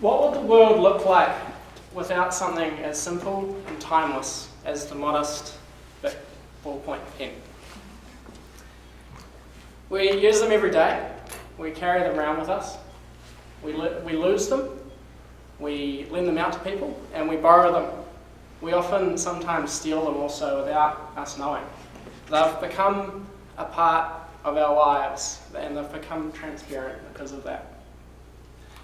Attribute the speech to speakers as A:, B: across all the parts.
A: What would the world look like without something as simple and timeless as the modest Bic ballpoint pen? We use them every day, we carry them around with us, we lose them, we lend them out to people, and we borrow them. We often sometimes steal them also without us knowing. They've become a part of our lives, and they've become transparent because of that.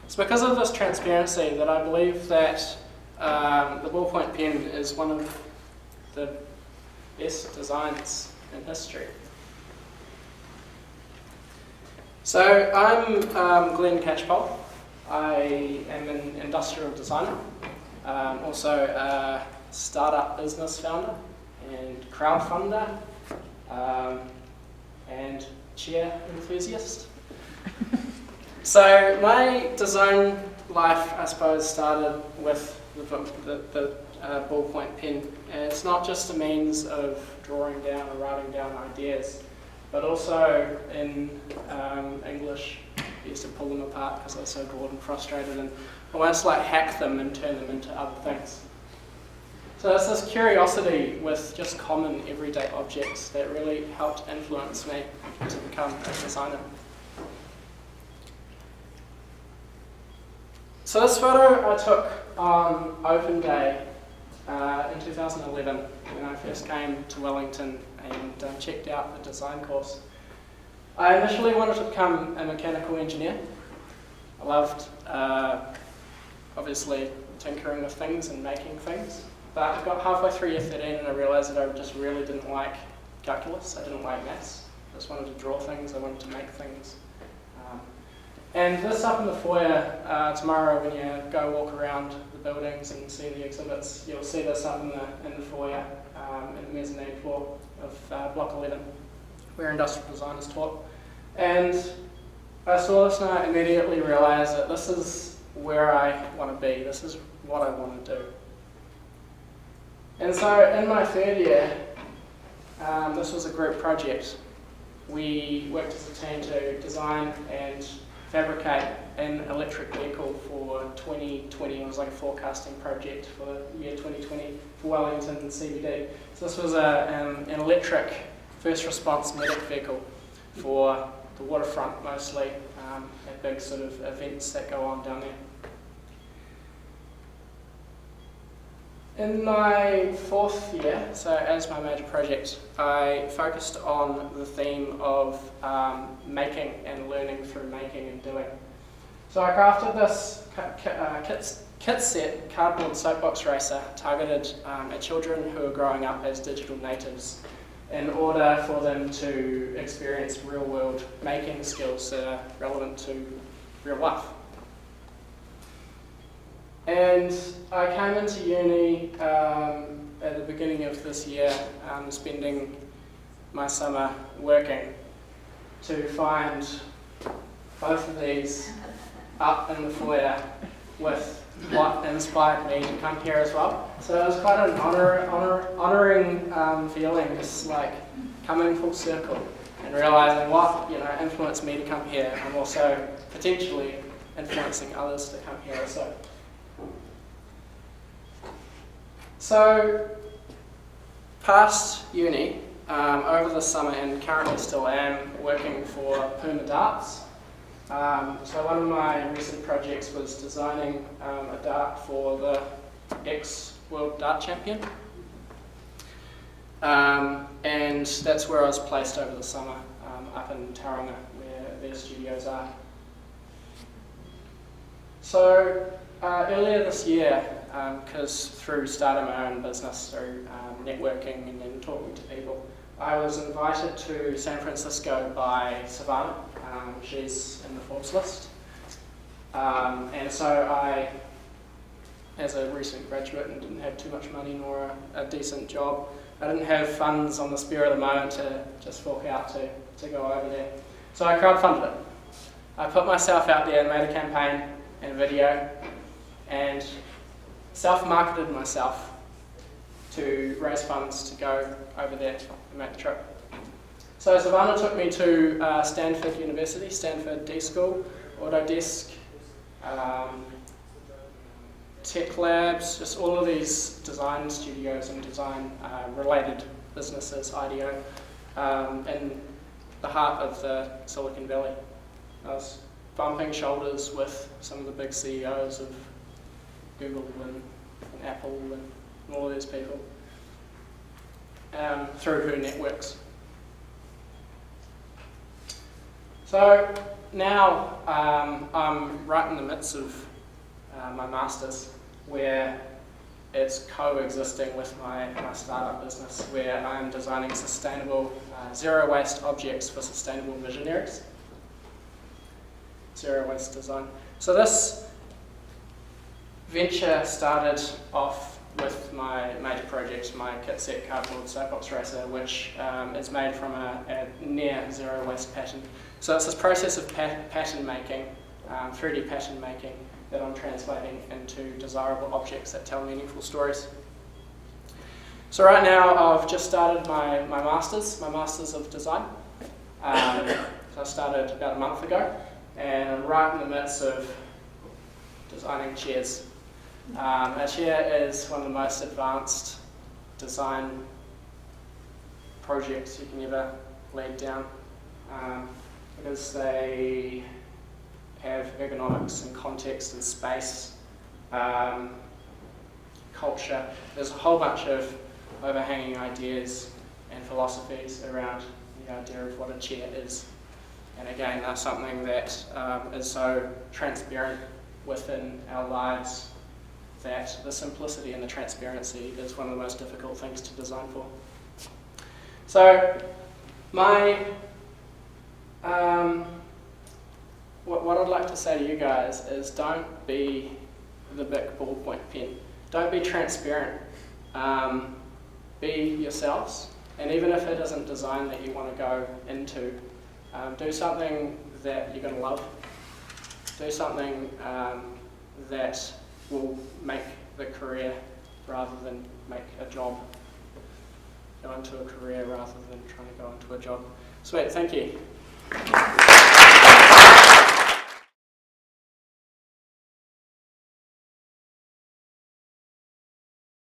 A: It's because of this transparency that I believe that the ballpoint pen is one of the best designs in history. So I'm Glenn Catchpole. I am an industrial designer, also a startup business founder and crowdfunder, and chair enthusiast. So my design life, I suppose, started with the ballpoint pen. And it's not just a means of drawing down or writing down ideas, but also in English, I used to pull them apart because I was so bored and frustrated, and almost like hack them and turn them into other things. So it's this curiosity with just common everyday objects that really helped influence me to become a designer. So this photo I took on Open Day in 2011 when I first came to Wellington and checked out the design course. I initially wanted to become a mechanical engineer. I loved, obviously, tinkering with things and making things. But I got halfway through year 13 and I realised that I just really didn't like calculus. I didn't like maths. I just wanted to draw things. I wanted to make things. And this up in the foyer tomorrow, when you go walk around the buildings and see the exhibits, you'll see this up in the foyer, in the mezzanine floor of Block 11, where industrial design is taught. And I saw this and I immediately realised that this is where I want to be. This is what I want to do. And so in my third year, this was a group project. We worked as a team to design and fabricate an electric vehicle for 2020. It was like a forecasting project for the year 2020 for Wellington CBD. So this was an electric first response medic vehicle for the waterfront mostly, at big sort of events that go on down there. In my fourth year, so as my major project, I focused on the theme of making and learning through making and doing. So I crafted this kit set, cardboard soapbox racer, targeted at children who are growing up as digital natives in order for them to experience real-world making skills that are relevant to real life. And I came into uni at the beginning of this year, spending my summer working to find both of these up in the foyer with what inspired me to come here as well. So it was quite an honouring feeling, just like coming full circle and realising what influenced me to come here. I'm also potentially influencing others to come here also. So, past uni, over the summer, and currently still am working for Puma Darts. So one of my recent projects was designing a dart for the ex-World Dart Champion. And that's where I was placed over the summer, up in Tauranga, where their studios are. So, earlier this year, because through starting my own business, through networking and then talking to people, I was invited to San Francisco by Savannah. She's in the Forbes list. And so I, as a recent graduate and didn't have too much money nor a decent job, I didn't have funds on the spur of the moment to just fork out to go over there. So I crowdfunded it. I put myself out there and made a campaign and a video and self-marketed myself to raise funds to go over there and make the trip. So Savannah took me to Stanford University, Stanford D School, Autodesk, tech labs, just all of these design studios and design related businesses, IDEO, in the heart of the Silicon Valley. I was bumping shoulders with some of the big CEOs of Google and Apple and all of these people through Who Networks. So now I'm right in the midst of my master's, where it's coexisting with my startup business, where I'm designing sustainable, zero waste objects for sustainable visionaries. Zero waste design. So this venture started off with my major project, my kit set cardboard soapbox racer, which is made from a near zero waste pattern. So it's this process of pattern making, 3D pattern making, that I'm translating into desirable objects that tell meaningful stories. So right now I've just started my Masters of Design. So I started about a month ago, and I'm right in the midst of designing chairs. A chair is one of the most advanced design projects you can ever lay down, because they have ergonomics and context and space, culture. There's a whole bunch of overhanging ideas and philosophies around the idea of what a chair is. And again, that's something that is so transparent within our lives that the simplicity and the transparency is one of the most difficult things to design for. So what I'd like to say to you guys is, don't be the big ballpoint pen. Don't be transparent. Be yourselves. And even if it isn't design that you want to go into, do something that you're going to love. Do something that will make the career rather than make a job. Go into a career rather than trying to go into a job. Sweet, thank you.